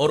اور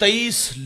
23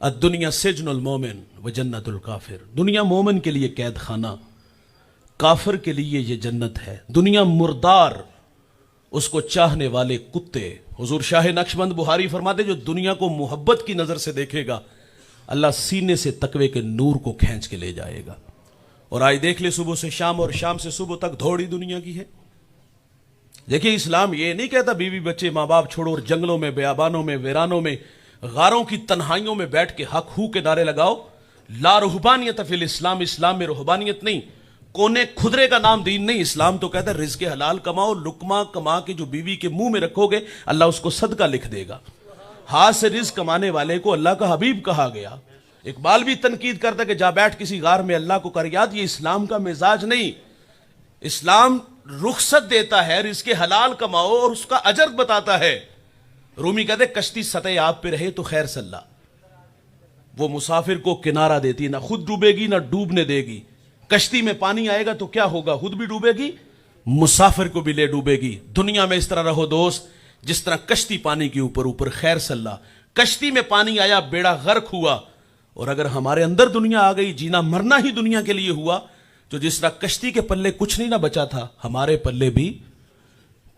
الدنیا سجن المومن و جنت الکافر، دنیا مومن کے لیے قید خانہ، کافر کے لیے یہ جنت ہے۔ دنیا مردار، اس کو چاہنے والے کتے۔ حضور شاہ نقشبند بخاری فرماتے جو دنیا کو محبت کی نظر سے دیکھے گا اللہ سینے سے تقوی کے نور کو کھینچ کے لے جائے گا۔ اور آج دیکھ لے صبح سے شام اور شام سے صبح تک دھوڑی دنیا کی ہے۔ دیکھیں اسلام یہ نہیں کہتا بیوی بچے ماں باپ چھوڑو اور جنگلوں میں بیابانوں میں ویرانوں میں غاروں کی تنہائیوں میں بیٹھ کے حق ہو کے نعرے لگاؤ۔ لا رہبانیت فی الاسلام، اسلام میں رہبانیت نہیں، کونے کھدرے کا نام دین نہیں۔ اسلام تو کہتا ہے رزق حلال کماؤ، لقمہ کما کے جو بیوی کے منہ میں رکھو گے اللہ اس کو صدقہ لکھ دے گا۔ ہاتھ سے رزق کمانے والے کو اللہ کا حبیب کہا گیا۔ اقبال بھی تنقید کرتا کہ جا بیٹھ کسی غار میں اللہ کو کر یاد، یہ اسلام کا مزاج نہیں۔ اسلام رخصت دیتا ہے رزق حلال کماؤ اور اس کا اجر بتاتا ہے۔ رومی کہتے کشتی سطح آب پہ رہے تو خیر صلہ، وہ مسافر کو کنارہ دیتی، نہ خود ڈوبے گی نہ ڈوبنے دے گی۔ کشتی میں پانی آئے گا تو کیا ہوگا، خود بھی ڈوبے گی مسافر کو بھی لے ڈوبے گی۔ دنیا میں اس طرح رہو دوست جس طرح کشتی پانی کے اوپر خیر صلہ۔ کشتی میں پانی آیا بیڑا غرق ہوا، اور اگر ہمارے اندر دنیا آ گئی جینا مرنا ہی دنیا کے لیے ہوا تو جس طرح کشتی کے پلے کچھ نہیں نہ بچا تھا ہمارے پلے بھی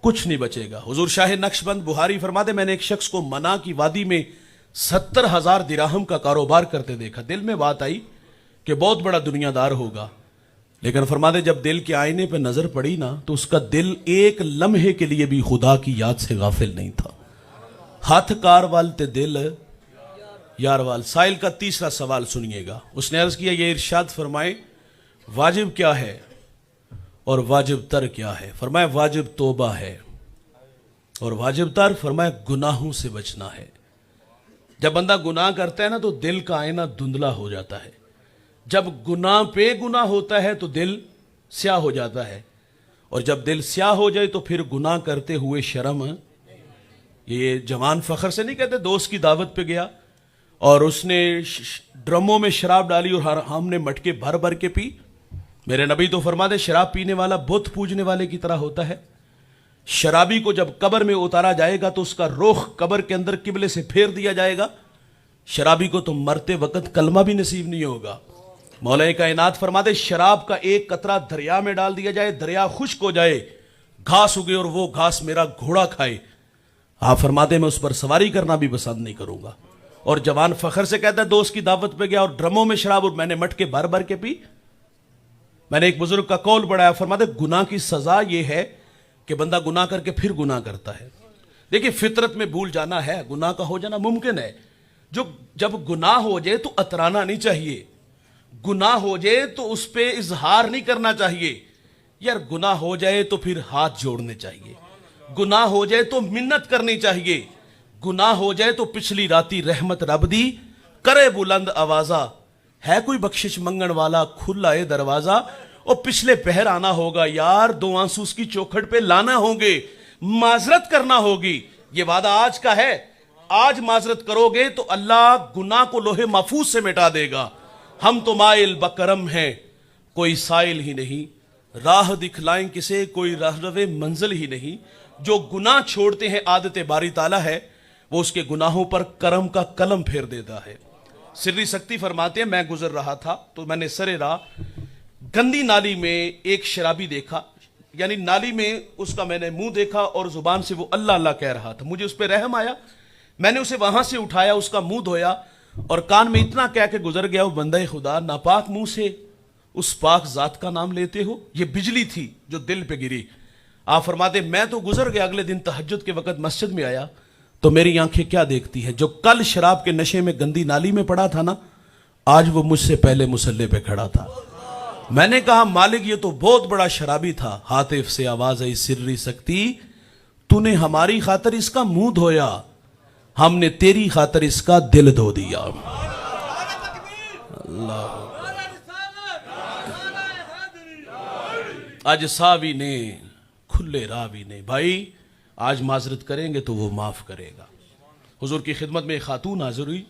کچھ نہیں بچے گا۔ حضور شاہ نقشبند بخاری فرماتے میں نے ایک شخص کو منا کی وادی میں 70,000 دراہم کا کاروبار کرتے دیکھا۔ دل میں بات آئی کہ بہت بڑا دنیا دار ہوگا، لیکن فرماتے جب دل کے آئینے پہ نظر پڑی نا تو اس کا دل ایک لمحے کے لیے بھی خدا کی یاد سے غافل نہیں تھا۔ ہاتھ کار والتے دل یار وال۔ سائل کا تیسرا سوال سنیے گا۔ اس نے عرض کیا یہ ارشاد فرمائے واجب کیا ہے اور واجب تر کیا ہے؟ فرمایا واجب توبہ ہے اور واجب تر فرمایا گناہوں سے بچنا ہے۔ جب بندہ گناہ کرتا ہے نا تو دل کا آئینہ دھندلا ہو جاتا ہے۔ جب گناہ پہ گناہ ہوتا ہے تو دل سیاہ ہو جاتا ہے، اور جب دل سیاہ ہو جائے تو پھر گناہ کرتے ہوئے شرم۔ یہ جوان فخر سے نہیں کہتے دوست کی دعوت پہ گیا اور اس نے ڈرموں میں شراب ڈالی اور ہم نے مٹکے بھر بھر کے پی۔ میرے نبی تو فرماتے شراب پینے والا بت پوجنے والے کی طرح ہوتا ہے۔ شرابی کو جب قبر میں اتارا جائے گا تو اس کا رخ قبر کے اندر قبلے سے پھیر دیا جائے گا۔ شرابی کو تو مرتے وقت کلمہ بھی نصیب نہیں ہوگا۔ مولا کائنات فرماتے شراب کا ایک قطرہ دریا میں ڈال دیا جائے، دریا خشک ہو جائے، گھاس اگے اور وہ گھاس میرا گھوڑا کھائے، آپ فرماتے میں اس پر سواری کرنا بھی پسند نہیں کروں گا۔ اور جوان فخر سے کہتا ہے دوست کی دعوت پہ گیا اور ڈرموں میں شراب اور میں نے مٹکے بھر بھر کے پی۔ میں نے ایک بزرگ کا قول پڑھایا، فرماتے گناہ کی سزا یہ ہے کہ بندہ گناہ کر کے پھر گناہ کرتا ہے۔ دیکھیں فطرت میں بھول جانا ہے، گناہ کا ہو جانا ممکن ہے۔ جب گناہ ہو جائے تو اترانا نہیں چاہیے، گناہ ہو جائے تو اس پہ اظہار نہیں کرنا چاہیے۔ یار گناہ ہو جائے تو پھر ہاتھ جوڑنے چاہیے، گناہ ہو جائے تو منت کرنی چاہیے، گناہ ہو جائے تو پچھلی راتی رحمت رب دی کرے بلند آوازہ، ہے کوئی بخشش منگن والا کھلا اے دروازہ۔ اور پچھلے پہر آنا ہوگا یار، 2 آنسو اس کی چوکھٹ پہ لانا ہوں گے، معذرت کرنا ہوگی۔ یہ وعدہ آج کا ہے، آج معذرت کرو گے تو اللہ گناہ کو لوہے محفوظ سے مٹا دے گا۔ ہم تو مائل بکرم ہیں کوئی سائل ہی نہیں، راہ دکھلائیں کسے کوئی راہرو منزل ہی نہیں۔ جو گناہ چھوڑتے ہیں عادت باری تعالیٰ ہے، وہ اس کے گناہوں پر کرم کا قلم پھیر دیتا ہے۔ سری سکتی فرماتے ہیں میں گزر رہا تھا تو میں نے سرے راہ گندی نالی میں ایک شرابی دیکھا، یعنی نالی میں اس کا میں نے منہ دیکھا اور زبان سے وہ اللہ اللہ کہہ رہا تھا۔ مجھے اس پہ رحم آیا، میں نے اسے وہاں سے اٹھایا، اس کا منہ دھویا اور کان میں اتنا کہہ کے گزر گیا، وہ بندہ خدا ناپاک منہ سے اس پاک ذات کا نام لیتے ہو۔ یہ بجلی تھی جو دل پہ گری۔ آپ فرماتے میں تو گزر گیا، اگلے دن تہجد کے وقت مسجد میں آیا تو میری آنکھیں کیا دیکھتی ہیں، جو کل شراب کے نشے میں گندی نالی میں پڑا تھا نا، آج وہ مجھ سے پہلے مصلی پہ کھڑا تھا۔ میں نے کہا مالک یہ تو بہت بڑا شرابی تھا۔ ہاتف سے آواز آئی سری سکتی تو نے ہماری خاطر اس کا منہ دھویا، ہم نے تیری خاطر اس کا دل دھو دیا۔ اللہ آج ساوی نے کھلے راوی نے، بھائی آج معذرت کریں گے تو وہ معاف کرے گا۔ حضور کی خدمت میں ایک خاتون حاضر ہوئی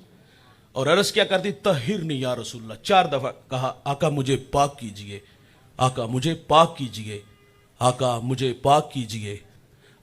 اور عرض کیا کرتی طہرنی یا رسول اللہ، 4 دفعہ کہا آقا مجھے پاک کیجئے، آقا مجھے پاک کیجئے، آقا مجھے پاک کیجئے۔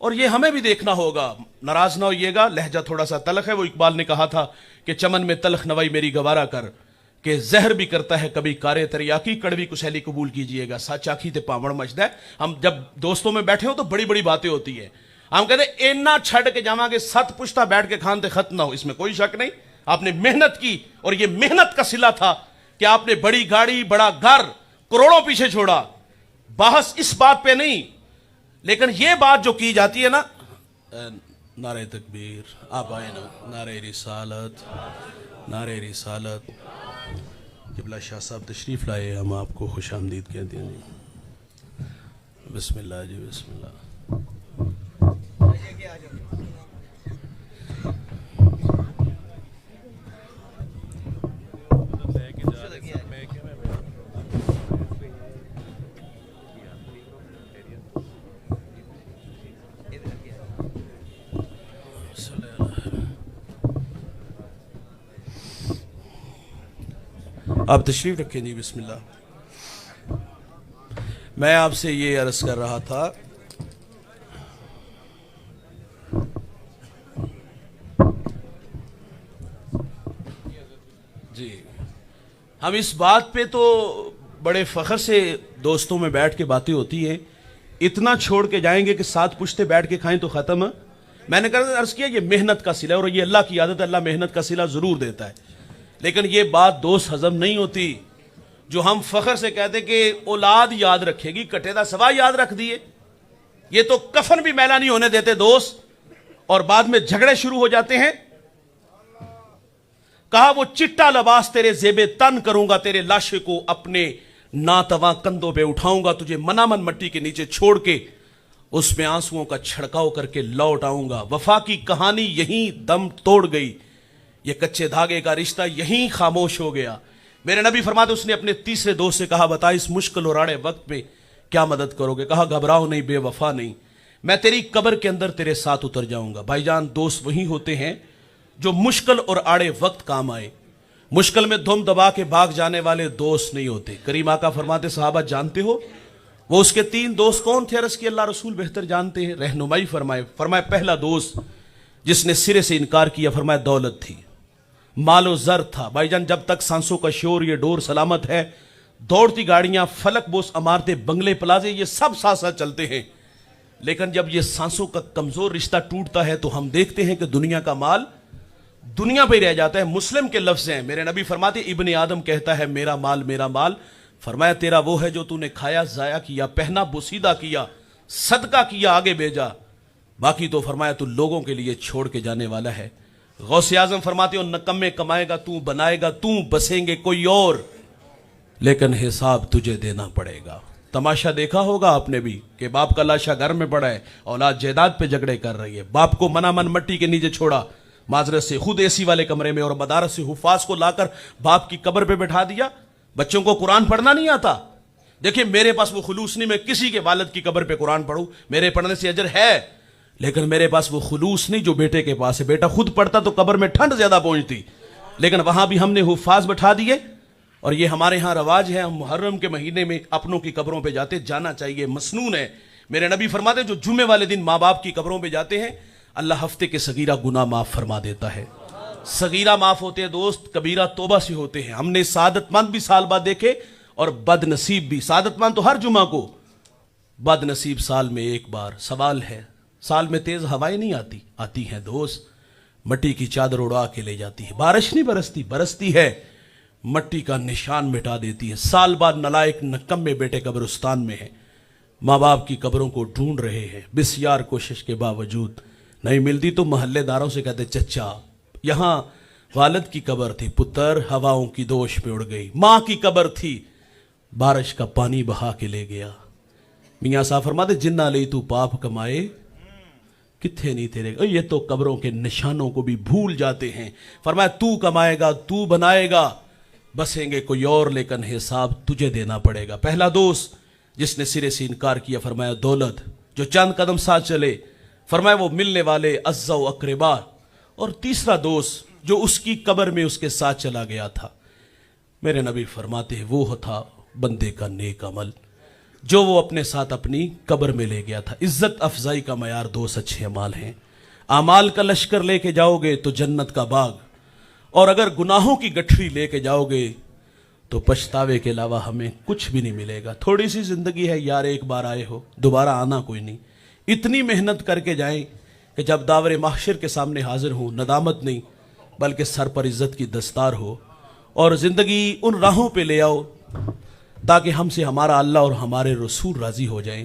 اور یہ ہمیں بھی دیکھنا ہوگا. ناراض نہ ہوئیے گا, لہجہ تھوڑا سا تلخ ہے. وہ اقبال نے کہا تھا کہ چمن میں تلخ نوائی میری گوارا کر, کہ زہر بھی کرتا ہے کبھی کارے تریاکی, کڑوی کسیلی قبول کیجئے گا, سچ آکھی تے پاوڑ مچدا ہے. ہم جب دوستوں میں بیٹھے ہو تو بڑی بڑی باتیں ہوتی ہیں. ہم کہتے ہیں اینا چھڑ کے جاواں گے 7 پشتہ بیٹھ کے کھان تے ختم نہ ہو. اس میں کوئی شک نہیں, آپ نے محنت کی اور یہ محنت کا صلہ تھا کہ آپ نے بڑی گاڑی, بڑا گھر, کروڑوں پیچھے چھوڑا. بحث اس بات پہ نہیں, لیکن یہ بات جو کی جاتی ہے نا, نعرہ تکبیر, آپ آئے نا, نعرہ رسالت, نعرہ رسالت. قبلہ شاہ صاحب تشریف لائے, ہم آپ کو خوش آمدید کہتے ہیں. بسم اللہ جی, بسم اللہ. آپ تشریف رکھیں جی, بسم اللہ. میں آپ سے یہ عرض کر رہا تھا جی, ہم اس بات پہ تو بڑے فخر سے دوستوں میں بیٹھ کے باتیں ہوتی ہیں. اتنا چھوڑ کے جائیں گے کہ 7 پشتے بیٹھ کے کھائیں تو ختم. میں نے عرض کیا یہ محنت کا صلہ ہے, اور یہ اللہ کی عادت ہے, اللہ محنت کا صلہ ضرور دیتا ہے. لیکن یہ بات دوست ہضم نہیں ہوتی جو ہم فخر سے کہتے کہ اولاد یاد رکھے گی, کٹے دا سوا یاد رکھ دیے. یہ تو کفن بھی میلا نہیں ہونے دیتے دوست, اور بعد میں جھگڑے شروع ہو جاتے ہیں. کہا وہ چٹا لباس تیرے زیب تن کروں گا, تیرے لاشے کو اپنے ناتواں کندھوں پہ اٹھاؤں گا, تجھے منامن مٹی کے نیچے چھوڑ کے اس میں آنسوؤں کا چھڑکاؤ کر کے لوٹ آؤں گا. وفا کی کہانی یہیں دم توڑ گئی, یہ کچے دھاگے کا رشتہ یہیں خاموش ہو گیا. میرے نبی فرماتے اس نے اپنے تیسرے دوست سے کہا بتا اس مشکل اور آڑے وقت میں کیا مدد کرو گے. کہا گھبراؤ نہیں, بے وفا نہیں, میں تیری قبر کے اندر تیرے ساتھ اتر جاؤں گا. بھائی جان, دوست وہی ہوتے ہیں جو مشکل اور آڑے وقت کام آئے. مشکل میں دھم دبا کے بھاگ جانے والے دوست نہیں ہوتے. کریم آقا فرماتے صحابہ جانتے ہو وہ اس کے 3 دوست کون تھے؟ عرض کی اللہ رسول بہتر جانتے ہیں. رہنمائی فرمائے. فرمایا پہلا دوست جس نے سرے سے انکار کیا, فرمایا دولت تھی, مال و زر تھا. بھائی جان جب تک سانسوں کا شور, یہ ڈور سلامت ہے, دوڑتی گاڑیاں, فلک بوس عمارتیں, بنگلے, پلازے, یہ سب ساتھ ساتھ چلتے ہیں. لیکن جب یہ سانسوں کا کمزور رشتہ ٹوٹتا ہے تو ہم دیکھتے ہیں کہ دنیا کا مال دنیا پہ ہی رہ جاتا ہے. مسلم کے لفظ ہیں, میرے نبی فرماتے ابن آدم کہتا ہے میرا مال میرا مال. فرمایا تیرا وہ ہے جو تو نے کھایا, ضائع کیا, پہنا, بوسیدہ کیا, صدقہ کیا, آگے بھیجا. باقی تو فرمایا تو لوگوں کے لیے چھوڑ کے جانے والا ہے. غوث اعظم فرماتے ہو نکمے کمائے گا تو, بنائے گا تو, بسیں گے کوئی اور, لیکن حساب تجھے دینا پڑے گا. تماشا دیکھا ہوگا آپ نے بھی کہ باپ کا لاشا گھر میں پڑا ہے, اولاد جائیداد پہ جھگڑے کر رہی ہے. باپ کو منا من مٹی کے نیچے چھوڑا, معذرت سے خود اے سی والے کمرے میں, اور مدارس سے حفاظ کو لا کر باپ کی قبر پہ بٹھا دیا. بچوں کو قرآن پڑھنا نہیں آتا. دیکھیں میرے پاس وہ خلوص نہیں, میں کسی کے والد کی قبر پہ قرآن پڑھوں, میرے پڑھنے سے اجر ہے, لیکن میرے پاس وہ خلوص نہیں جو بیٹے کے پاس ہے. بیٹا خود پڑھتا تو قبر میں ٹھنڈ زیادہ پہنچتی, لیکن وہاں بھی ہم نے حفاظ بٹھا دیے. اور یہ ہمارے ہاں رواج ہے, ہم محرم کے مہینے میں اپنوں کی قبروں پہ جاتے, جانا چاہیے, مسنون ہے. میرے نبی فرماتے جو جمعے والے دن ماں باپ کی قبروں پہ جاتے ہیں اللہ ہفتے کے صغیرہ گناہ معاف فرما دیتا ہے. صغیرہ معاف ہوتے ہیں دوست, کبیرہ توبہ سے ہوتے ہیں. ہم نے سعادت مند بھی سال بعد دیکھے اور بد نصیب بھی. سعادت مند تو ہر جمعہ کو, بد نصیب سال میں ایک بار. سوال ہے سال میں تیز ہوائیں نہیں آتی, آتی ہیں دوست, مٹی کی چادر اڑا کے لے جاتی ہے. بارش نہیں برستی, برستی ہے, مٹی کا نشان مٹا دیتی ہے. سال بعد نلائق نکمے بیٹے قبرستان میں ہیں, ماں باپ کی قبروں کو ڈھونڈ رہے ہیں, بسیار کوشش کے باوجود نہیں ملتی تو محلے داروں سے کہتے چچا یہاں والد کی قبر تھی, پتر ہواؤں کی دوش میں اڑ گئی. ماں کی قبر تھی, بارش کا پانی بہا کے لے گیا. میاں صاحب فرماتے جنہ لئی تو پاپ کمائے کتھے نہیں تیرے. یہ تو قبروں کے نشانوں کو بھی بھول جاتے ہیں. فرمایا تو کمائے گا, تو بنائے گا, بسیں گے کوئی اور, لیکن حساب تجھے دینا پڑے گا. پہلا دوست جس نے سرے سے انکار کیا, فرمایا دولت, جو چند قدم ساتھ چلے, فرمایا وہ ملنے والے اعزا و اقربا. اور تیسرا دوست جو اس کی قبر میں اس کے ساتھ چلا گیا تھا, میرے نبی فرماتے ہیں وہ تھا بندے کا نیک عمل. جو وہ اپنے ساتھ اپنی قبر میں لے گیا تھا۔ عزت افزائی کا معیار 2 اچھے اعمال ہیں۔ اعمال کا لشکر لے کے جاؤ گے تو جنت کا باغ، اور اگر گناہوں کی گٹھری لے کے جاؤ گے تو پچھتاوے کے علاوہ ہمیں کچھ بھی نہیں ملے گا۔ تھوڑی سی زندگی ہے یار، ایک بار آئے ہو، دوبارہ آنا کوئی نہیں۔ اتنی محنت کر کے جائیں کہ جب داور محشر کے سامنے حاضر ہوں، ندامت نہیں بلکہ سر پر عزت کی دستار ہو، اور زندگی ان راہوں پہ لے آؤ تاکہ ہم سے ہمارا اللہ اور ہمارے رسول راضی ہو جائیں۔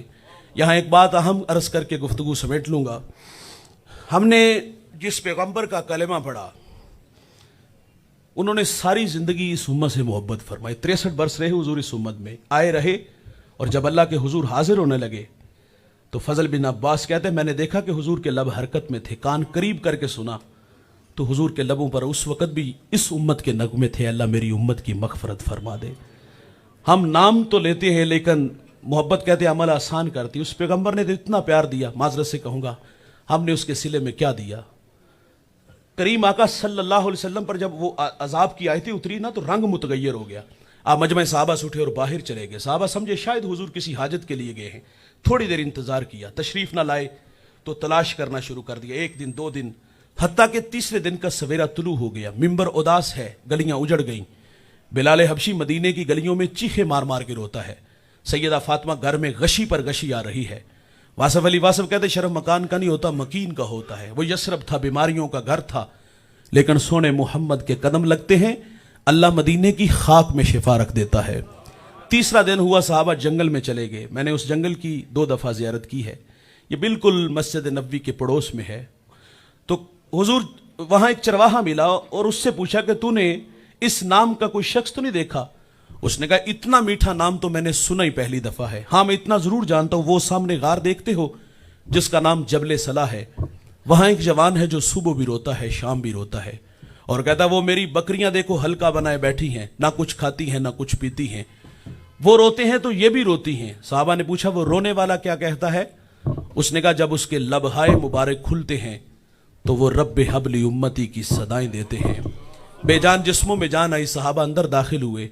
یہاں ایک بات اہم عرض کر کے گفتگو سمیٹ لوں گا۔ ہم نے جس پیغمبر کا کلمہ پڑھا، انہوں نے ساری زندگی اس امت سے محبت فرمائی۔ 63 برس رہے حضور اس امت میں، آئے رہے، اور جب اللہ کے حضور حاضر ہونے لگے تو فضل بن عباس کہتے ہیں میں نے دیکھا کہ حضور کے لب حرکت میں تھے، کان قریب کر کے سنا تو حضور کے لبوں پر اس وقت بھی اس امت کے نغمے تھے، اللہ میری امت کی مغفرت فرما دے۔ ہم نام تو لیتے ہیں لیکن محبت کہتے ہیں عمل آسان کرتی۔ اس پیغمبر نے تو اتنا پیار دیا، معذرت سے کہوں گا ہم نے اس کے صلے میں کیا دیا۔ کریم آقا صلی اللہ علیہ وسلم پر جب وہ عذاب کی آیتیں اتری نا تو رنگ متغیر ہو گیا۔ آپ مجمع صحابہ سے اٹھے اور باہر چلے گئے۔ صحابہ سمجھے شاید حضور کسی حاجت کے لیے گئے ہیں، تھوڑی دیر انتظار کیا، تشریف نہ لائے تو تلاش کرنا شروع کر دیا۔ 1 دن 2 دن، حتیٰ کہ تیسرے دن کا سویرا طلوع ہو گیا۔ ممبر اداس ہے، گلیاں اجڑ گئیں۔ بلال حبشی مدینے کی گلیوں میں چیخے مار مار کے روتا ہے۔ سیدہ فاطمہ گھر میں غشی پر غشی آ رہی ہے۔ واصف علی واصف کہتے شرف مکان کا نہیں ہوتا، مکین کا ہوتا ہے۔ وہ یثرب تھا، بیماریوں کا گھر تھا، لیکن سونے محمد کے قدم لگتے ہیں، اللہ مدینے کی خاک میں شفا رکھ دیتا ہے۔ تیسرا دن ہوا، صحابہ جنگل میں چلے گئے۔ میں نے اس جنگل کی 2 دفعہ زیارت کی ہے، یہ بالکل مسجد نبوی کے پڑوس میں ہے۔ تو حضور وہاں ایک چرواہا ملا اور اس سے پوچھا کہ تو نے اس نام کا کوئی شخص تو نہیں دیکھا؟ اس نے کہا اتنا میٹھا نام تو میں نے سنا ہی پہلی دفعہ ہے، ہاں میں اتنا ضرور جانتا ہوں، وہ سامنے غار دیکھتے ہو جس کا نام جبل صلاح ہے، وہاں ایک جوان ہے جو صبح بھی روتا ہے شام بھی روتا ہے، اور کہتا وہ میری بکریاں دیکھو حلقہ بنائے بیٹھی ہیں، نہ کچھ کھاتی ہیں نہ کچھ پیتی ہیں، وہ روتے ہیں تو یہ بھی روتی ہیں۔ صحابہ نے پوچھا وہ رونے والا کیا کہتا ہے؟ اس نے کہا جب اس کے لبہائے مبارک کھلتے ہیں تو وہ رب حبلی امتی کی صدائیں دیتے ہیں۔ بے جان جسموں میں جان آئی، صحابہ اندر داخل ہوئے۔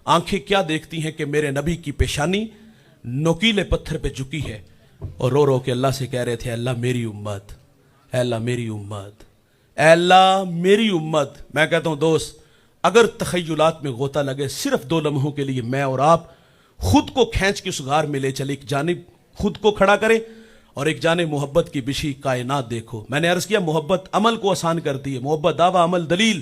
آنکھیں کیا دیکھتی ہیں کہ میرے نبی کی پیشانی نوکیلے پتھر پہ جھکی ہے، اور رو رو کے اللہ سے کہہ رہے تھے اللہ میری امت، اے اللہ میری امت، اے اللہ میری امت۔ میں کہتا ہوں دوست، اگر تخیلات میں غوطہ لگے، صرف 2 لمحوں کے لیے میں اور آپ خود کو کھینچ کے اس غار میں لے چلے، ایک جانب خود کو کھڑا کرے اور ایک جانب محبت کی بچھی کائنات دیکھو۔ میں نے عرض کیا محبت عمل کو آسان کرتی ہے، محبت دعویٰ عمل دلیل۔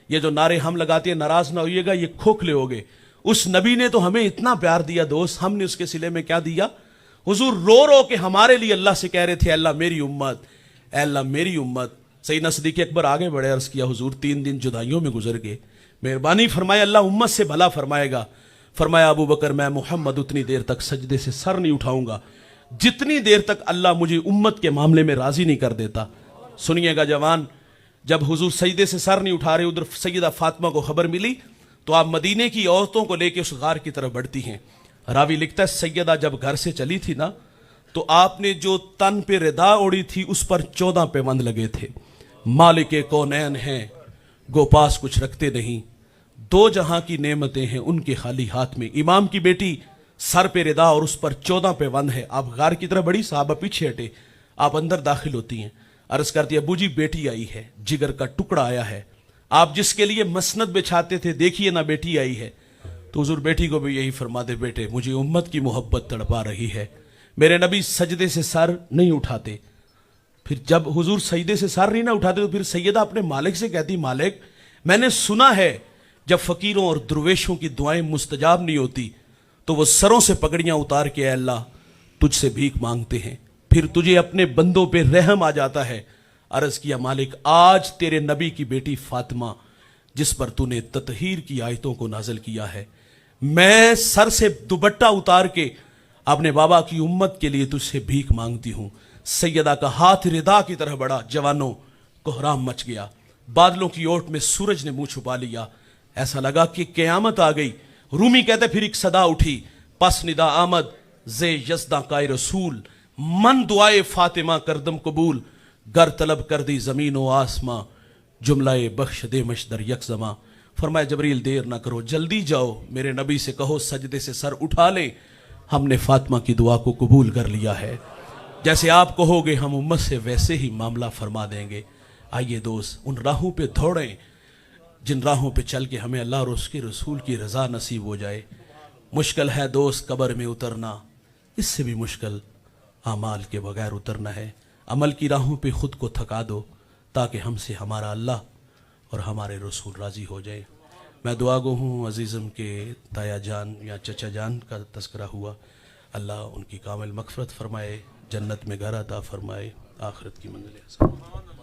یہ جو نعرے ہم لگاتے ہیں ناراض نہ ہوئیے گا، یہ کھوکھلے ہوگے۔ اس نبی نے تو ہمیں اتنا پیار دیا دوست، ہم نے اس کے صلے میں کیا دیا؟ حضور رو رو کے ہمارے لیے اللہ سے کہہ رہے تھے اللہ میری امت، اے اللہ میری امت۔ سیدنا صدیق اکبر آگے بڑھے، عرض کیا حضور 3 دن جدائیوں میں گزر گئے، مہربانی فرمایا اللہ امت سے بھلا فرمائے گا۔ فرمایا ابو بکر میں محمد اتنی دیر تک سجدے سے سر نہیں اٹھاؤں گا جتنی دیر تک اللہ مجھے امت کے معاملے میں راضی نہیں کر دیتا۔ سنیے گا جوان، جب حضور سجدے سے سر نہیں اٹھا رہے، ادھر سیدہ فاطمہ کو خبر ملی تو آپ مدینے کی عورتوں کو لے کے اس غار کی طرف بڑھتی ہیں۔ راوی لکھتا ہے سیدہ جب گھر سے چلی تھی نا تو آپ نے جو تن پہ ردا اوڑی تھی اس پر 14 پیوند لگے تھے۔ مالک کونین ہیں گو پاس کچھ رکھتے نہیں، 2 جہاں کی نعمتیں ہیں ان کے خالی ہاتھ میں۔ امام کی بیٹی سر پہ ردا اور اس پر 14 پیوند ہے۔ آپ غار کی طرف بڑی، صحابہ پیچھے ہٹے، آپ اندر داخل ہوتی ہیں، عرض کرتی ہے ابو جی بیٹی آئی ہے، جگر کا ٹکڑا آیا ہے، آپ جس کے لیے مسند بچھاتے تھے دیکھیے نا بیٹی آئی ہے۔ تو حضور بیٹی کو بھی یہی فرما دے بیٹے مجھے امت کی محبت تڑپا رہی ہے۔ میرے نبی سجدے سے سر نہیں اٹھاتے، پھر جب حضور سجدے سے سر نہیں نہ اٹھاتے تو پھر سیدہ اپنے مالک سے کہتی مالک میں نے سنا ہے جب فقیروں اور درویشوں کی دعائیں مستجاب نہیں ہوتی تو وہ سروں سے پگڑیاں اتار کے اے اللہ تجھ سے بھیک مانگتے ہیں، پھر تجھے اپنے بندوں پہ رحم آ جاتا ہے۔ عرض کیا مالک آج تیرے نبی کی بیٹی فاطمہ جس پر تو نے تطہیر کی آیتوں کو نازل کیا ہے، میں سر سے دوپٹہ اتار کے اپنے بابا کی امت کے لیے تجھ سے بھیک مانگتی ہوں۔ سیدہ کا ہاتھ ردا کی طرح بڑھا، جوانوں کوہرام مچ گیا، بادلوں کی اوٹ میں سورج نے منہ چھپا لیا، ایسا لگا کہ قیامت آ گئی۔ رومی کہتے پھر ایک صدا اٹھی، پس ندا آمد زے یزداں کا رسول، من دعائے فاطمہ کردم قبول، گر طلب کر دی زمین و آسماں، جملہ بخش دے مشدر یک زماں۔ فرمایا جبریل دیر نہ کرو، جلدی جاؤ، میرے نبی سے کہو سجدے سے سر اٹھا لے، ہم نے فاطمہ کی دعا کو قبول کر لیا ہے. جیسے آپ کہو گے ہم امت سے ویسے ہی معاملہ فرما دیں گے. آئیے دوست ان راہوں پہ دوڑیں جن راہوں پہ چل کے ہمیں اللہ اور اس کے رسول کی رضا نصیب ہو جائے. مشکل ہے دوست قبر میں اترنا، اس سے بھی مشکل اعمال کے بغیر اترنا ہے. عمل کی راہوں پہ خود کو تھکا دو تاکہ ہم سے ہمارا اللہ اور ہمارے رسول راضی ہو جائے. میں دعا گو ہوں عزیزم کے تایا جان یا چچا جان کا تذکرہ ہوا، اللہ ان کی کامل مغفرت فرمائے، جنت میں گھر عطا فرمائے، آخرت کی منزل حسن.